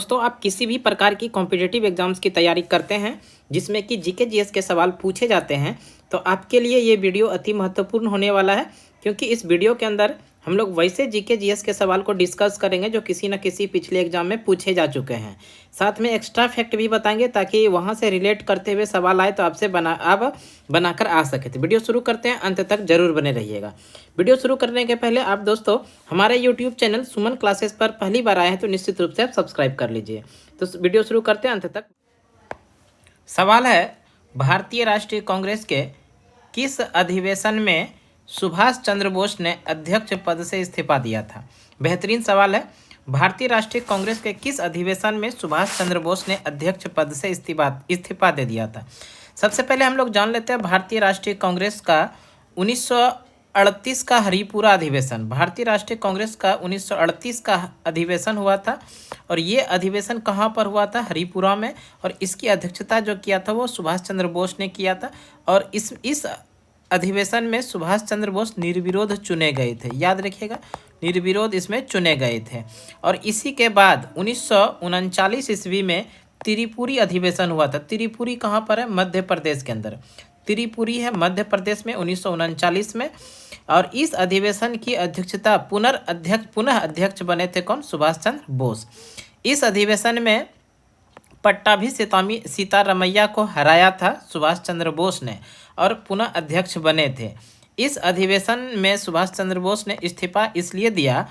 दोस्तों, आप किसी भी प्रकार की कॉम्पिटिटिव एग्जाम्स की तैयारी करते हैं जिसमें कि जीके जीएस के सवाल पूछे जाते हैं, तो आपके लिए ये वीडियो अति महत्वपूर्ण होने वाला है। क्योंकि इस वीडियो के अंदर हम लोग वैसे जीके जीएस के सवाल को डिस्कस करेंगे जो किसी न किसी पिछले एग्जाम में पूछे जा चुके हैं। साथ में एक्स्ट्रा फैक्ट भी बताएंगे ताकि वहाँ से रिलेट करते हुए सवाल आए तो आपसे बनाकर आ सके। तो वीडियो शुरू करते हैं, अंत तक जरूर बने रहिएगा। वीडियो शुरू करने के पहले आप दोस्तों हमारे यूट्यूब चैनल सुमन क्लासेस पर पहली बार आए हैं तो निश्चित रूप से आप सब्सक्राइब कर लीजिए। तो वीडियो शुरू करते हैं, अंत तक। सवाल है, भारतीय राष्ट्रीय कांग्रेस के किस अधिवेशन में सुभाष चंद्र बोस ने अध्यक्ष पद से इस्तीफा दिया था? बेहतरीन सवाल है। भारतीय राष्ट्रीय कांग्रेस के किस अधिवेशन में सुभाष चंद्र बोस ने अध्यक्ष पद से इस्तीफा दे दिया था? सबसे पहले हम लोग जान लेते हैं भारतीय राष्ट्रीय कांग्रेस का 1938 का हरिपुरा अधिवेशन। भारतीय राष्ट्रीय कांग्रेस का 1938 का अधिवेशन हुआ था और ये अधिवेशन कहाँ पर हुआ था? हरिपुरा में। और इसकी अध्यक्षता जो किया था वो सुभाष चंद्र बोस ने किया था। और इस अधिवेशन में सुभाष चंद्र बोस निर्विरोध चुने गए थे। याद रखिएगा, निर्विरोध इसमें चुने गए थे। और इसी के बाद 1939 ईस्वी में त्रिपुरी अधिवेशन हुआ था। त्रिपुरी कहाँ पर है? मध्य प्रदेश के अंदर त्रिपुरी है, मध्य प्रदेश में, 1939 में। और इस अधिवेशन की अध्यक्षता पुनः अध्यक्ष बने थे कौन? सुभाष चंद्र बोस। इस अधिवेशन में पट्टाभी सीतारमैया को हराया था सुभाष चंद्र बोस ने और पुनः अध्यक्ष बने थे। इस अधिवेशन में सुभाष चंद्र बोस ने इस्तीफा इसलिए दिया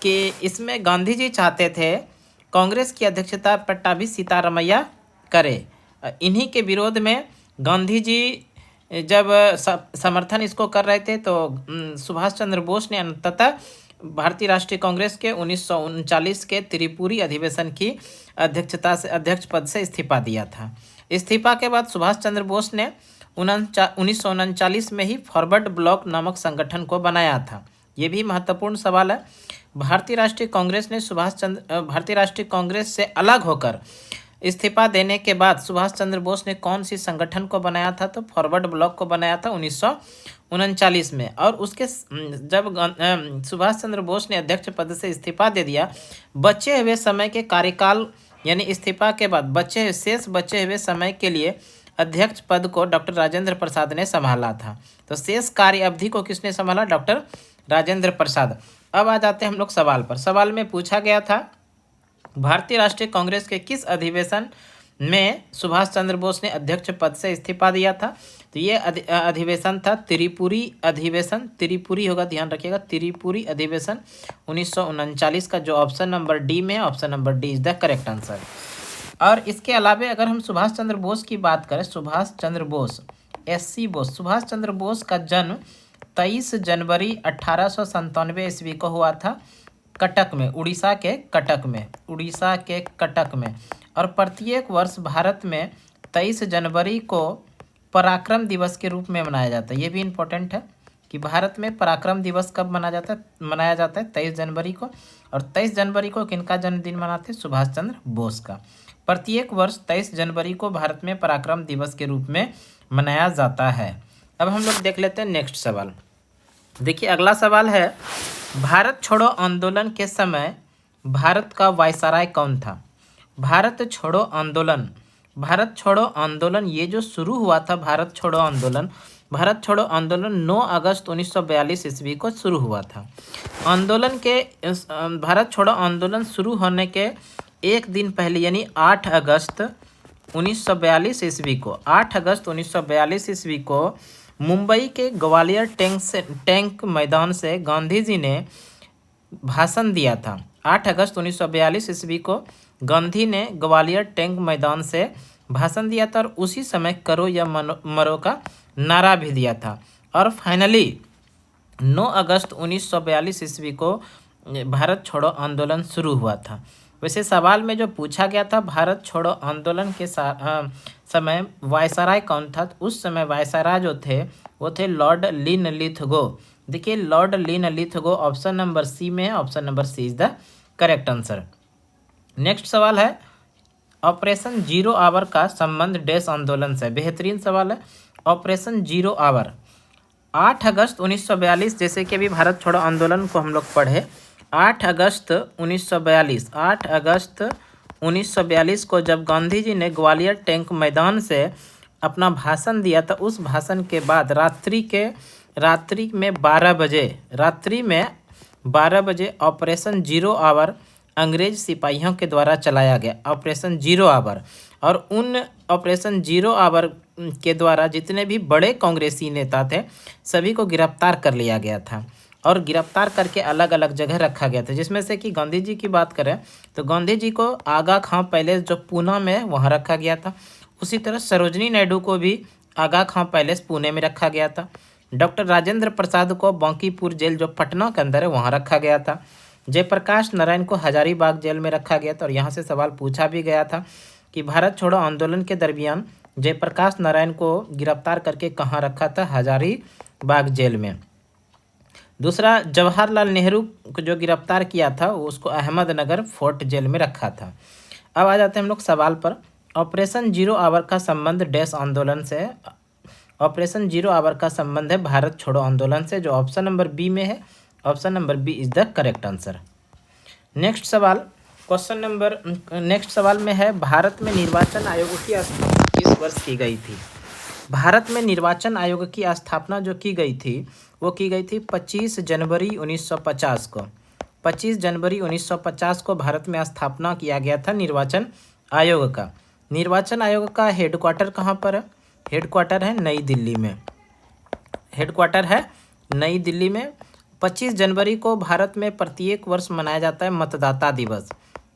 कि इसमें गांधी जी चाहते थे कांग्रेस की अध्यक्षता पट्टाभी सीतारमैया करे। इन्हीं के विरोध में गांधी जी जब समर्थन इसको कर रहे थे तो सुभाष चंद्र बोस ने अंततः भारतीय राष्ट्रीय कांग्रेस के 1939 के त्रिपुरी अधिवेशन की अध्यक्ष पद से इस्तीफा दिया था। इस्तीफा के बाद सुभाष चंद्र बोस ने 1939 में ही फॉरवर्ड ब्लॉक नामक संगठन को बनाया था। ये भी महत्वपूर्ण सवाल है। भारतीय राष्ट्रीय कांग्रेस से अलग होकर इस्तीफा देने के बाद सुभाष चंद्र बोस ने कौन सी संगठन को बनाया था? तो फॉरवर्ड ब्लॉक को बनाया था 1939 में। और उसके जब सुभाष चंद्र बोस ने अध्यक्ष पद से इस्तीफा दे दिया, बचे हुए समय के कार्यकाल यानी इस्तीफा के बाद शेष बचे हुए समय के लिए अध्यक्ष पद को डॉक्टर राजेंद्र प्रसाद ने संभाला था। तो शेष कार्य अवधि को किसने संभाला? डॉक्टर राजेंद्र प्रसाद। अब आ जाते हैं हम लोग सवाल पर। सवाल में पूछा गया था भारतीय राष्ट्रीय कांग्रेस के किस अधिवेशन में सुभाष चंद्र बोस ने अध्यक्ष पद से इस्तीफा दिया था? तो ये अधिवेशन था त्रिपुरी अधिवेशन। त्रिपुरी होगा, ध्यान रखिएगा, त्रिपुरी अधिवेशन 1939 का, जो ऑप्शन नंबर डी में है। Option number D is the correct answer. और इसके अलावा अगर हम सुभाष चंद्र बोस की बात करें, सुभाष चंद्र बोस SC बोस, सुभाष चंद्र बोस का जन्म 23 जनवरी 1897 ईस्वी को हुआ था कटक में, उड़ीसा के कटक में। और प्रत्येक वर्ष भारत में 23 जनवरी को पराक्रम दिवस के रूप में मनाया जाता है। ये भी इम्पोर्टेंट है कि भारत में पराक्रम दिवस कब मनाया जाता है 23 जनवरी को। और 23 जनवरी को किनका जन्मदिन मनाते हैं? सुभाष चंद्र बोस का। प्रत्येक वर्ष 23 जनवरी को भारत में पराक्रम दिवस के रूप में मनाया जाता है। अब हम लोग देख लेते हैं नेक्स्ट सवाल। देखिए, अगला सवाल है, भारत छोड़ो आंदोलन के समय भारत का वायसराय कौन था? भारत छोड़ो आंदोलन ये जो शुरू हुआ था, भारत छोड़ो आंदोलन 9 अगस्त 1942 ईस्वी को शुरू हुआ था। भारत छोड़ो आंदोलन शुरू होने के एक दिन पहले यानी 8 अगस्त 1942 ईस्वी को मुंबई के ग्वालियर टैंक मैदान से गांधी जी ने भाषण दिया था। 8 अगस्त 1942 ईस्वी को गांधी ने ग्वालियर टैंक मैदान से भाषण दिया था और उसी समय करो या मरो का नारा भी दिया था। और फाइनली 9 अगस्त 1942 ईस्वी को भारत छोड़ो आंदोलन शुरू हुआ था। वैसे सवाल में जो पूछा गया था भारत छोड़ो आंदोलन के समय वायसराय कौन था, तो उस समय वायसराय जो थे वो थे लॉर्ड लिनलिथगो। देखिए, Lord Linlithgow option number C में है। Option number C is the correct answer. Next सवाल है, ऑपरेशन जीरो आवर का संबंध डैश आंदोलन से? बेहतरीन सवाल है। ऑपरेशन जीरो आवर 8 अगस्त 1942, जैसे कि अभी भारत छोड़ो आंदोलन को हम लोग पढ़े, 8 अगस्त 1942 1942 को जब गांधी जी ने ग्वालियर टैंक मैदान से अपना भाषण दिया था, उस भाषण के बाद रात्रि में 12 बजे ऑपरेशन जीरो आवर अंग्रेज सिपाहियों के द्वारा चलाया गया, ऑपरेशन जीरो आवर। और उन ऑपरेशन जीरो आवर के द्वारा जितने भी बड़े कांग्रेसी नेता थे सभी को गिरफ्तार कर लिया गया था और गिरफ्तार करके अलग अलग जगह रखा गया था। जिसमें से कि गांधी जी की बात करें तो गांधी जी को आगा खां पैलेस जो पूना में वहाँ रखा गया था। उसी तरह सरोजनी नायडू को भी आगा खां पैलेस पुणे में रखा गया था। डॉक्टर राजेंद्र प्रसाद को बांकीपुर जेल जो पटना के अंदर है वहाँ रखा गया था। जयप्रकाश नारायण को हजारीबाग जेल में रखा गया था। और यहाँ से सवाल पूछा भी गया था कि भारत छोड़ो आंदोलन के दरमियान जयप्रकाश नारायण को गिरफ्तार करके कहाँ रखा था? हजारीबाग जेल में। दूसरा, जवाहरलाल नेहरू को जो गिरफ्तार किया था उसको अहमदनगर फोर्ट जेल में रखा था। अब आ जाते हैं हम लोग सवाल पर। ऑपरेशन जीरो आवर का संबंध डैश आंदोलन से है? ऑपरेशन जीरो आवर का संबंध है भारत छोड़ो आंदोलन से, जो ऑप्शन नंबर बी में है। Option number B is the correct answer. Next सवाल में है, भारत में निर्वाचन आयोग की स्थापना किस वर्ष की गई थी? भारत में निर्वाचन आयोग की स्थापना जो की गई थी वो की गई थी 25 जनवरी 1950 को। 25 जनवरी 1950 को भारत में स्थापना किया गया था निर्वाचन आयोग का। निर्वाचन आयोग का हेडक्वार्टर कहाँ पर है? हेडक्वार्टर है नई दिल्ली में। हेडक्वार्टर है नई दिल्ली में। 25 जनवरी को भारत में प्रत्येक वर्ष मनाया जाता है मतदाता दिवस।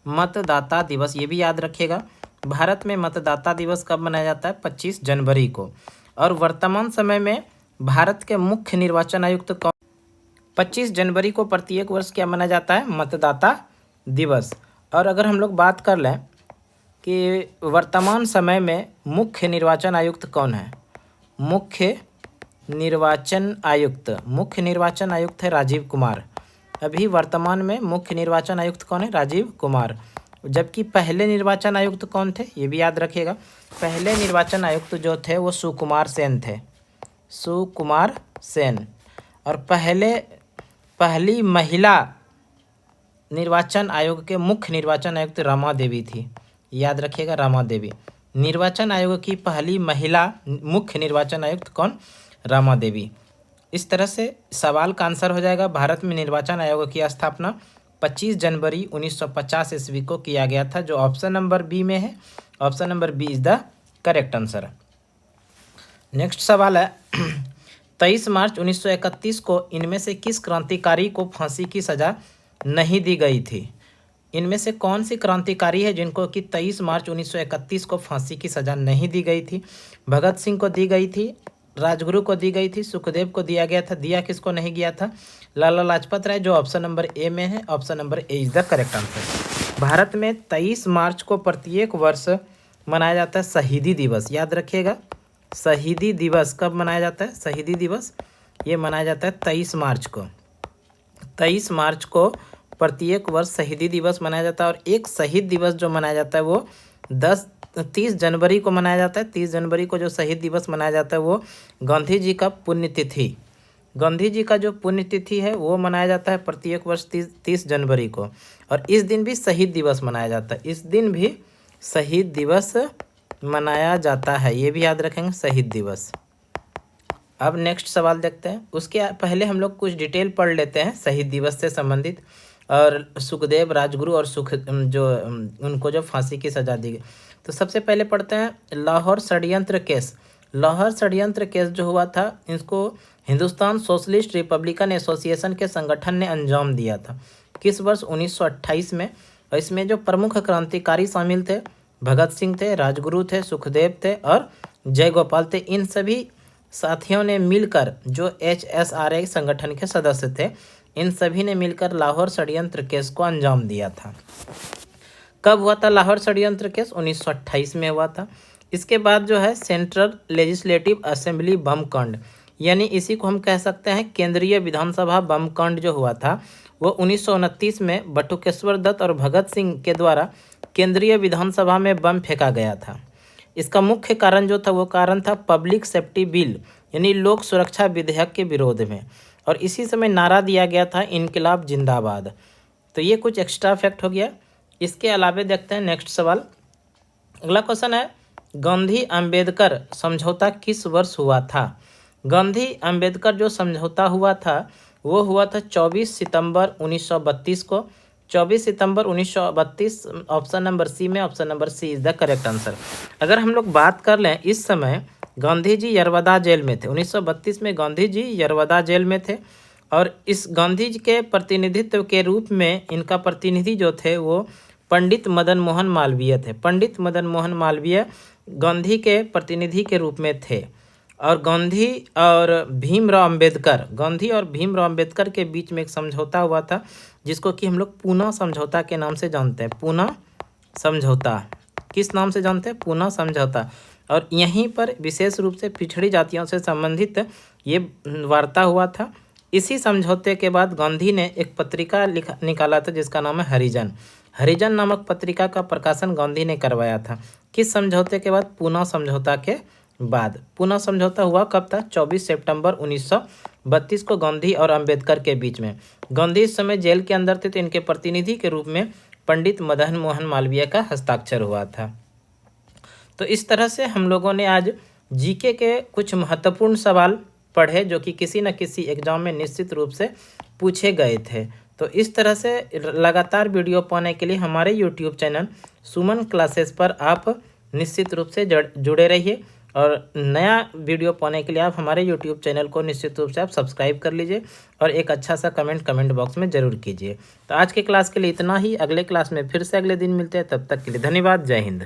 मतदाता दिवस ये भी याद रखिएगा। भारत में मतदाता दिवस कब मनाया जाता है? 25 जनवरी को। और वर्तमान समय में भारत के मुख्य निर्वाचन आयुक्त कौन? 25 जनवरी को प्रत्येक वर्ष क्या मनाया जाता है? मतदाता दिवस। और अगर हम लोग बात कर लें कि वर्तमान समय में मुख्य निर्वाचन आयुक्त कौन है? मुख्य निर्वाचन आयुक्त है राजीव कुमार। अभी वर्तमान में मुख्य निर्वाचन आयुक्त कौन है? राजीव कुमार। जबकि पहले निर्वाचन आयुक्त कौन थे? ये भी याद रखिएगा। पहले निर्वाचन आयुक्त जो थे वो सुकुमार सेन थे। सुकुमार सेन। और पहली महिला निर्वाचन आयोग के मुख्य निर्वाचन आयुक्त रमा देवी थी। याद रखिएगा, रमा देवी। निर्वाचन आयोग की पहली महिला मुख्य निर्वाचन आयुक्त कौन? रमा देवी। इस तरह से सवाल का आंसर हो जाएगा, भारत में निर्वाचन आयोग की स्थापना 25 जनवरी 1950 ईस्वी को किया गया था, जो ऑप्शन नंबर बी में है। Option number B is the correct answer. Next सवाल है 23 मार्च 1931 को इनमें से किस क्रांतिकारी को फांसी की सजा नहीं दी गई थी? इनमें से कौन सी क्रांतिकारी है जिनको कि 23 मार्च 1931 को फांसी की सजा नहीं दी गई थी? भगत सिंह को दी गई थी, राजगुरु को दी गई थी, सुखदेव को दिया गया था। दिया किसको नहीं गया था? लाला लाजपत राय, जो ऑप्शन नंबर ए में है। Option number A is the correct answer. Bharat में 23 मार्च को प्रत्येक वर्ष मनाया जाता है शहीदी दिवस। याद रखिएगा, शहीदी दिवस कब मनाया जाता है? शहीदी दिवस ये मनाया जाता है 23 मार्च को। 23 मार्च को प्रत्येक वर्ष शहीदी दिवस मनाया जाता है। और एक शहीद दिवस जो मनाया जाता है वो 30 जनवरी को मनाया जाता है। 30 जनवरी को जो शहीद दिवस मनाया जाता है वो गांधी जी का पुण्यतिथि, गांधी जी का जो पुण्यतिथि है वो मनाया जाता है प्रत्येक वर्ष 30 जनवरी को। और इस दिन भी शहीद दिवस मनाया जाता है। इस दिन भी शहीद दिवस मनाया जाता है, ये भी याद रखेंगे, शहीद दिवस। अब नेक्स्ट सवाल देखते हैं। उसके पहले हम लोग कुछ डिटेल पढ़ लेते हैं शहीद दिवस से संबंधित, और सुखदेव, राजगुरु और उनको जो फांसी की सजा दी गई। तो सबसे पहले पढ़ते हैं लाहौर षड्यंत्र केस। लाहौर षड्यंत्र केस जो हुआ था इसको हिंदुस्तान सोशलिस्ट रिपब्लिकन एसोसिएशन के संगठन ने अंजाम दिया था। किस वर्ष? 1928 में। और इसमें जो प्रमुख क्रांतिकारी शामिल थे, भगत सिंह थे, राजगुरु थे, सुखदेव थे और जयगोपाल थे। इन सभी साथियों ने मिलकर, जो HSRA संगठन के सदस्य थे, इन सभी ने मिलकर लाहौर षड्यंत्र केस को अंजाम दिया था। कब हुआ था लाहौर षड्यंत्र केस? 1928 में हुआ था। इसके बाद जो है सेंट्रल लेजिस्लेटिव असेंबली बम कांड, यानी इसी को हम कह सकते हैं केंद्रीय विधानसभा बम कांड जो हुआ था वो 1929 में बटुकेश्वर दत्त और भगत सिंह के द्वारा केंद्रीय विधानसभा में बम फेंका गया था। इसका मुख्य कारण जो था वो कारण था पब्लिक सेफ्टी बिल, यानी लोक सुरक्षा विधेयक के विरोध में। और इसी समय नारा दिया गया था इनकलाब जिंदाबाद। तो ये कुछ एक्स्ट्रा फैक्ट हो गया। इसके अलावा देखते हैं नेक्स्ट सवाल। अगला क्वेश्चन है, गांधी अंबेडकर समझौता किस वर्ष हुआ था? गांधी अंबेडकर जो समझौता हुआ था वो हुआ था 24 सितंबर 1932 को। 24 सितंबर 1932 ऑप्शन नंबर सी में, option number C is the correct answer. अगर हम लोग बात कर लें, इस समय गांधी जी यरवदा जेल में थे। 1932 में गांधी जी यरवदा जेल में थे और इस गांधी जी के प्रतिनिधित्व के रूप में इनका प्रतिनिधि जो थे वो पंडित मदन मोहन मालवीय थे। पंडित मदन मोहन मालवीय गांधी के प्रतिनिधि के रूप में थे और गांधी और भीमराव अंबेडकर के बीच में एक समझौता हुआ था जिसको कि हम लोग पूना समझौता के नाम से जानते हैं। पूना समझौता किस नाम से जानते हैं? पूना समझौता। और यहीं पर विशेष रूप से पिछड़ी जातियों से संबंधित ये वार्ता हुआ था। इसी समझौते के बाद गांधी ने एक पत्रिका निकाला था जिसका नाम है हरिजन। हरिजन नामक पत्रिका का प्रकाशन गांधी ने करवाया था। किस समझौते के बाद? पूना समझौता के बाद। पूना समझौता हुआ कब था? 24 सितंबर 1932 को गांधी और अंबेडकर के बीच में। गांधी इस समय जेल के अंदर थे तो इनके प्रतिनिधि के रूप में पंडित मदन मोहन मालवीय का हस्ताक्षर हुआ था। तो इस तरह से हम लोगों ने आज जीके के कुछ महत्वपूर्ण सवाल पढ़े जो कि किसी न किसी एग्जाम में निश्चित रूप से पूछे गए थे। तो इस तरह से लगातार वीडियो पाने के लिए हमारे यूट्यूब चैनल सुमन क्लासेस पर आप निश्चित रूप से जुड़े रहिए और नया वीडियो पाने के लिए आप हमारे यूट्यूब चैनल को निश्चित रूप से आप सब्सक्राइब कर लीजिए और एक अच्छा सा कमेंट बॉक्स में ज़रूर कीजिए। तो आज के क्लास के लिए इतना ही। अगले क्लास में फिर से अगले दिन मिलते हैं, तब तक के लिए धन्यवाद। जय हिंद।